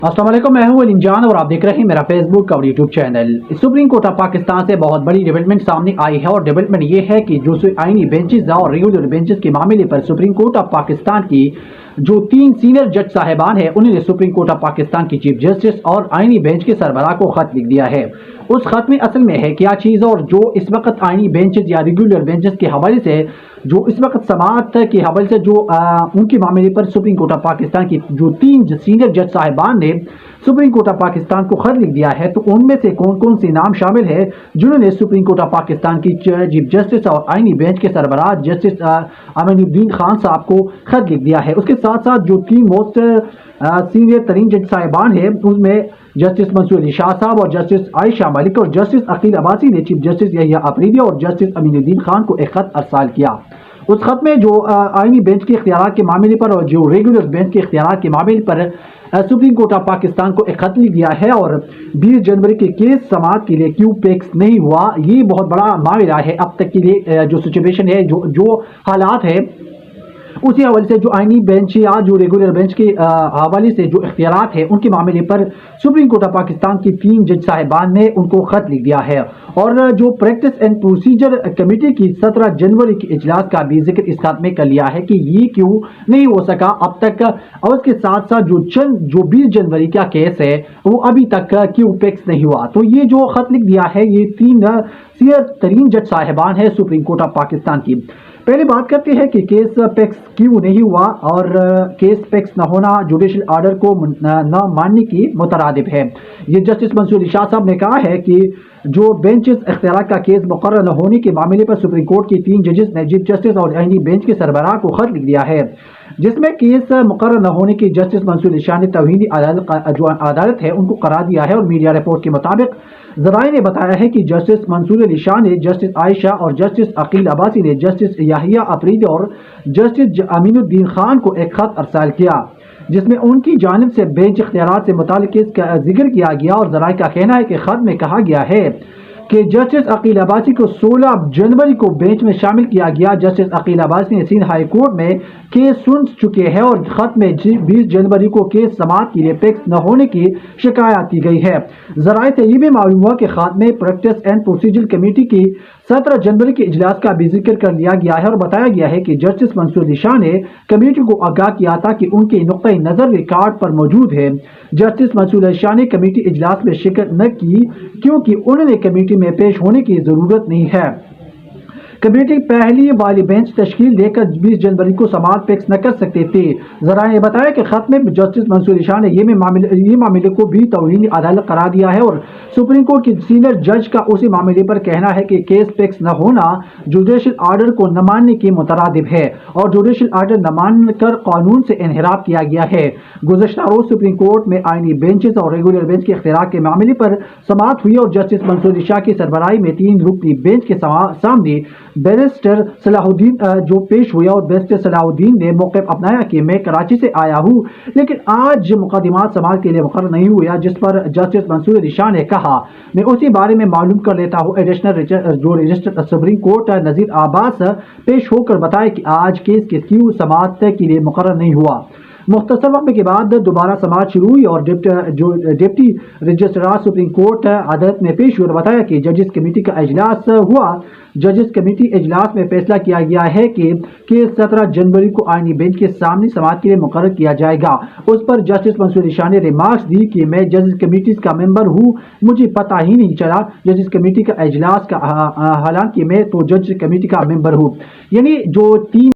अस्सलाम वालेकुम, मैं हूं अलीम जान और आप देख रहे हैं मेरा फेसबुक और YouTube channel. Supreme court of Pakistan से बहुत बड़ी डेवलपमेंट सामने आई है और डेवलपमेंट ये है कि जो आईनी बेंचेस और रेगुलर बेंचेस के मामले पर सुप्रीम कोर्ट ऑफ पाकिस्तान की जो 3 सीनियर जज साहिबान हैं उन्होंने सुप्रीम कोर्ट ऑफ पाकिस्तान की चीफ जस्टिस और आईनी बेंच के सरबराह को खत लिख दिया है। उस खत में असल में है क्या चीज़ और जो इस वक्त आईनी बेंचेस या रेगुलर बेंचेस के हवाले से जो इस वक्त समाअत के हवाले से जो उनके मामले पर सुप्रीम कोर्ट ऑफ पाकिस्तान की जो 3 सीनियर जज साहिबान ने सुप्रीम कोर्ट ऑफ पाकिस्तान को खत लिख दिया है, तो उनमें से कौन कौन से नाम शामिल है जिन्होंने सुप्रीम कोर्ट ऑफ पाकिस्तान की चीफ जस्टिस और आईनी बेंच के सरबराह जस्टिस अमीनुद्दीन खान साहब को खत लिख दिया है। उसके साथ साथ जो 3 मोस्ट सीनियर तरीन जज साहिबान है उसमें जस्टिस मंसूर अली शाह साहब और जस्टिस आयशा मलिक और जस्टिस अकील अब्बासी ने चीफ जस्टिस यहिया अफरीदी और जस्टिस अमीनुद्दीन खान को एक खत अरसाल किया। उस खत में जो आईनी बेंच के इख्तियारात के मामले पर और जो रेगुलर बेंच के इख्तियारात के मामले पर सुप्रीम कोर्ट ऑफ पाकिस्तान को एक खत लिख दिया है और 20 जनवरी के केस समाअत के लिए क्यों पेक्स नहीं हुआ, ये बहुत बड़ा मामला है। अब तक के लिए जो सिचुएशन है, जो हालात है, उसी हवाले से जो आईनी बेंच या जो रेगुलर बेंच के हवाले से जो इख्तियारात है उनके मामले पर सुप्रीम कोर्ट ऑफ पाकिस्तान की 3 जज साहिबान ने उनको खत लिख दिया है। और जो प्रैक्टिस एंड प्रोसीजर कमेटी की 17 जनवरी की इजलास का भी जिक्र इस खत में कर लिया है कि ये क्यों नहीं हो सका अब तक, और उसके साथ साथ जो 20 जनवरी का केस है वो अभी तक क्यों पेक्स नहीं हुआ। तो ये जो खत लिख दिया है ये 3 सीनियर तरीन जज साहिबान है सुप्रीम कोर्ट ऑफ पाकिस्तान की। पहले बात करते हैं कि केस पेक्स क्यों नहीं हुआ, और केस पेक्स न होना जुडिशल ऑर्डर को न मानने की मुतरादिफ है। ये जस्टिस मंसूर अली शाह साहब ने कहा है कि जो बेंचेस इख्तियारात का केस मुकर्रर न होने के मामले पर सुप्रीम कोर्ट की 3 जजेस ने चीफ जस्टिस और आईनी बेंच के सरबराह को खत लिख दिया है, जिसमें केस मुकर्रर न होने की जस्टिस मंसूर अली शाह ने तौहीनी जो अदालत है उनको करार दिया है। और मीडिया रिपोर्ट के मुताबिक ज़राए ने बताया है कि जस्टिस मंसूर अली शाह ने जस्टिस आयशा और जस्टिस अकील अब्बासी ने जस्टिस यहिया अफरीदी और जस्टिस अमीनुद्दीन खान को एक खत अरसाल किया, जिसमें उनकी जानिब से बेंच इख्तियारात से मुताल्लिक इसका जिक्र किया गया। और ज़राए का कहना है कि खत में कहा गया है कि जस्टिस अकील अब्बासी को 16 जनवरी को बेंच में शामिल किया गया। जस्टिस अकील अब्बासी ने सिंध हाई कोर्ट में केस सुन चुके हैं और खत में 20 जनवरी को केस समाअत के लिए पेक्स न होने की शिकायत की गई है। ज़राए से ये भी मालूम हुआ कि खत में प्रैक्टिस एंड प्रोसीजर कमेटी की 17 जनवरी के इजलास का भी जिक्र कर लिया गया है और बताया गया है कि जस्टिस मंसूर अली शाह ने कमेटी को आगाह किया था कि उनके नुक्ता नज़र रिकॉर्ड पर मौजूद है। जस्टिस मंसूर अली शाह ने कमेटी इजलास में शिरकत न की क्योंकि उन्होंने कमेटी में पेश होने की जरूरत नहीं है। कमेटी पहली वाली बेंच तश्कील देकर 20 जनवरी को समाअत पेक्स न कर सकते थे। ज़राए ने बताया कि खत में जस्टिस मंसूर अली शाह ने ये मामले को भी तौहीनी अदालत करार दिया है और सुप्रीम कोर्ट की सीनियर जज का उसी मामले पर कहना है कि केस पेक्स न होना जुडिशल ऑर्डर को न मानने के मुतरादिफ है और जुडिशल ऑर्डर न मानकर कानून से इन्हिराफ किया गया है। गुज़श्ता रोज सुप्रीम कोर्ट में आईनी बेंचेस और रेगुलर बेंच के इख्तियारात के मामले पर समाअत हुई और जस्टिस मंसूर अली शाह की सरबराही में 3 रुकनी बेंच के सामने बैरिस्टर सलाहुद्दीन जो पेश हुआ और बैरिस्टर सलाहुद्दीन ने मौक़िफ़ अपनाया कि मैं कराची से आया हूँ लेकिन आज मुकदमात समाअत के लिए मुकर्रर नहीं हुआ, जिस पर जस्टिस मंसूर अली शाह ने कहा मैं उसी बारे में मालूम कर लेता हूँ। एडिशनल जो रजिस्टर सुप्रीम कोर्ट नज़ीर अब्बास पेश होकर बताया कि आज केस के क्यों समाअत के लिए मुकर्रर नहीं हुआ। मुख्तसर वक्त के बाद दोबारा समाअत शुरू हुई और डिप्टी रजिस्ट्रार सुप्रीम कोर्ट अदालत में पेश हुए और बताया कि जजेस कमेटी का इजलास हुआ। जजेस कमेटी इजलास में फैसला किया गया है कि 17 जनवरी को आईनी बेंच के सामने समाअत के लिए मुकर्रर किया जाएगा। उस पर जस्टिस मंसूर अली शाह ने रिमार्क्स दी कि मैं जजेस कमेटी का मेंबर हूँ, मुझे पता ही नहीं चला जजेस कमेटी का इजलास का, हालांकि मैं तो जज कमेटी का मेंबर हूँ। यानी जो 3